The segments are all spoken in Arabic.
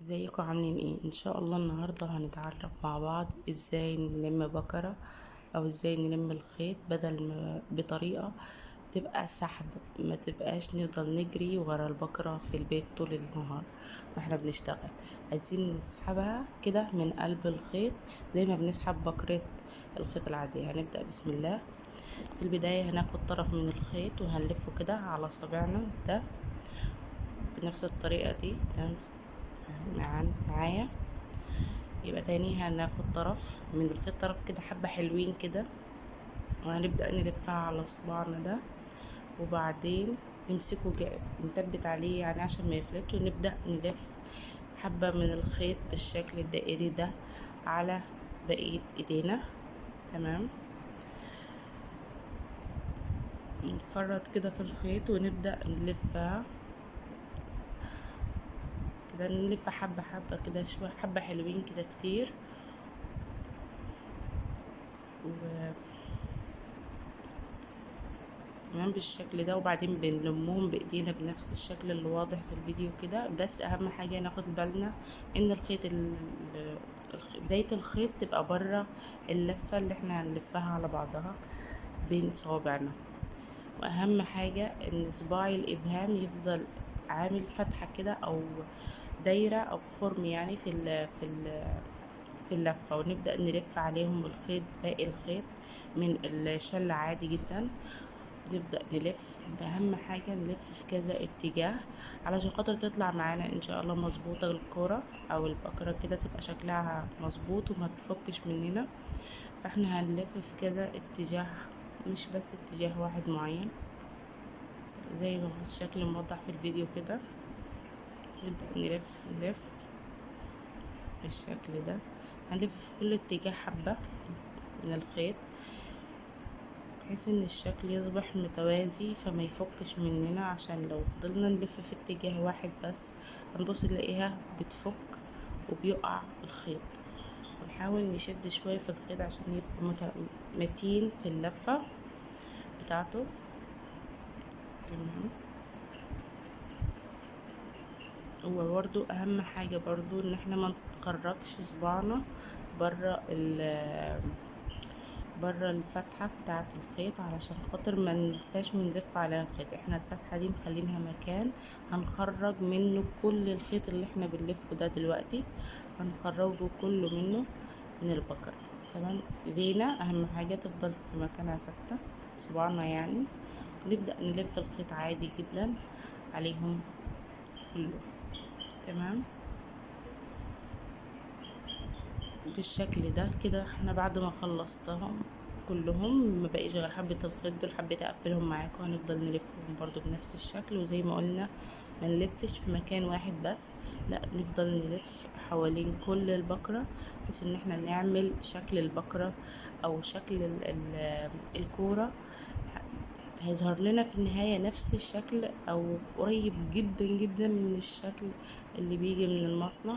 ازيكم عاملين ايه؟ ان شاء الله النهارده هنتعرف مع بعض ازاي نلم بكرة او ازاي نلم الخيط بدل ما بطريقة تبقى سحب، ما تبقاش نفضل نجري ورا البكرة في البيت طول النهار واحنا بنشتغل. عايزين نسحبها كده من قلب الخيط زي ما بنسحب بكرة الخيط العادية. هنبدأ بسم الله. في البداية هناخد طرف من الخيط وهنلفه كده على صابعنا ده بنفس الطريقة دي. تمام معايا؟ يبقى تاني هناخد طرف من الخيط، طرف كده حبة حلوين كده، وهنبدأ نلفها على صباعنا ده، وبعدين نمسكه نثبت عليه يعني عشان ما يفلتش، ونبدأ نلف حبة من الخيط بالشكل الدائري ده على بقية ايدينا. تمام، نفرط كده في الخيط ونبدأ نلفها كده، نلف حبة حبة كده، شوية حبة حلوين كده كتير، و تمام بالشكل ده. وبعدين بنلمهم بايدينا بنفس الشكل اللي واضح في الفيديو كده. بس اهم حاجة ناخد بالنا ان بداية الخيط تبقى بره اللفة اللي احنا هنلفها على بعضها بين صوابعنا. واهم حاجة ان صباعي الابهام يفضل عامل فتحة كده او دايرة او خرم يعني في اللفة، ونبدأ نلف عليهم الخيط، باقي الخيط من الشلة عادي جدا. نبدأ نلف، بأهم حاجة نلف في كذا اتجاه علشان خاطر تطلع معانا ان شاء الله مظبوطة الكرة او البكرة كده، تبقى شكلها مظبوط وما تفكش مننا. فاحنا هنلف في كذا اتجاه، مش بس اتجاه واحد معين زي ما هو الشكل موضح في الفيديو كده. نبدأ نلف بالشكل ده، هنلف في كل اتجاه حبة من الخيط بحيث ان الشكل يصبح متوازي فما يفكش مننا، عشان لو فضلنا نلف في اتجاه واحد بس هنبص نلاقيها بتفك وبيقع الخيط. ونحاول نشد شوية في الخيط عشان يبقى متين في اللفة بتاعته. تمام. هو برضو اهم حاجة برضو ان احنا ما نخرجش صباعنا بره بره الفتحة بتاعة الخيط، علشان خاطر ما ننساش ونلف على الخيط. احنا الفتحة دي مخلينها مكان هنخرج منه كل الخيط اللي احنا بنلفه ده دلوقتي، هنخرجه كله منه من البكرة. تمام. ايدينا اهم حاجة تفضل في مكانها ثابتة، صباعنا يعني. نبدأ نلف الخيط عادي جدا عليهم كله. تمام بالشكل ده كده. احنا بعد ما خلصتهم كلهم ما بقيش غير حبة الخيط دول، حبيت اقفلهم معاكم. هنفضل نلفهم برضو بنفس الشكل، وزي ما قلنا ما نلفش في مكان واحد بس، لا نفضل نلف حوالين كل البقرة بحيث ان احنا نعمل شكل البقرة او شكل الكورة. هيظهر لنا في النهاية نفس الشكل او قريب جدا جدا من الشكل اللي بيجي من المصنع.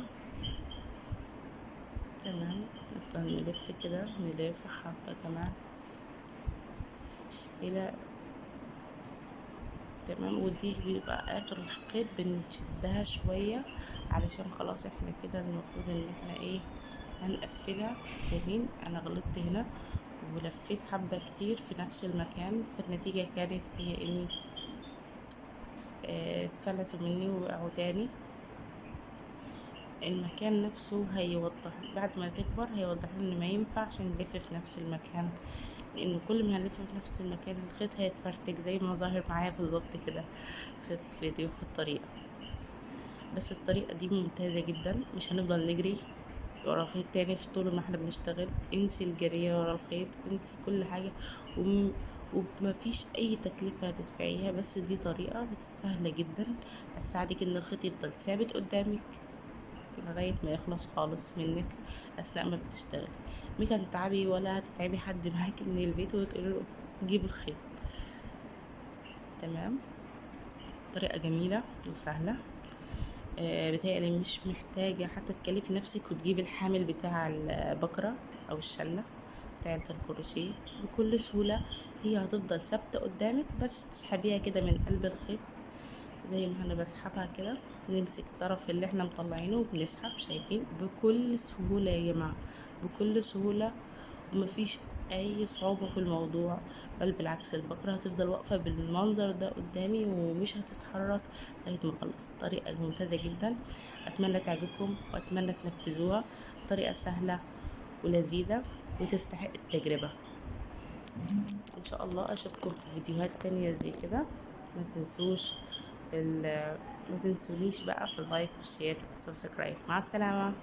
تمام، نفضل نلف كده، نلف حبة كمان الى تمام. ودي بيبقى اخر الخيط بنشدها شوية علشان خلاص احنا كده المفروض ان احنا ايه هنقفلها. شايفين انا غلطت هنا ولفيت حبة كتير في نفس المكان، فالنتيجة كانت هي اني فلتوا مني ووقعوا تاني. المكان نفسه هيوضح بعد ما تكبر، هيوضح ان ما ينفعش نلف في نفس المكان، لان كل ما هنلف في نفس المكان الخيط هيتفرتك زي ما ظاهر معايا بالظبط كده في الفيديو في الطريقة. بس الطريقة دي ممتازة جدا، مش هنفضل نجري ورا الخيط تاني في طول ما احنا بنشتغل. انسي الجري ورا الخيط، انسي كل حاجة، ومفيش اي تكلفة هتدفعيها. بس دي طريقة بس سهلة جدا هتساعدك ان الخيط يفضل ثابت قدامك لغاية ما يخلص خالص منك أثناء ما بتشتغلي. مش هتتعبي ولا هتتعبي حد معاكي من البيت وتقولي له تجيب الخيط. تمام، طريقة جميلة وسهلة. بتهيألي مش محتاجة حتى تكلفي نفسك وتجيبي الحامل بتاع البكرة أو الشلة بتاعة الكروشيه. بكل سهولة هي هتفضل ثابتة قدامك، بس تسحبيها كده من قلب الخيط زي ما أنا بسحبها كده. نمسك الطرف اللي احنا مطلعينه وبنسحب، شايفين بكل سهولة يا جماعة، بكل سهولة، ومفيش اي صعوبة في الموضوع، بل بالعكس البقرة هتفضل واقفة بالمنظر ده قدامي ومش هتتحرك لغاية ما اخلص. طريقة ممتازة جدا، اتمنى تعجبكم واتمنى تنفذوها. طريقة سهلة ولذيذة وتستحق التجربة. ان شاء الله اشوفكم في فيديوهات تانية زي كده. ما تنسوش ما تنسونيش بقى في اللايك والشير والسبسكرايب. مع السلامة.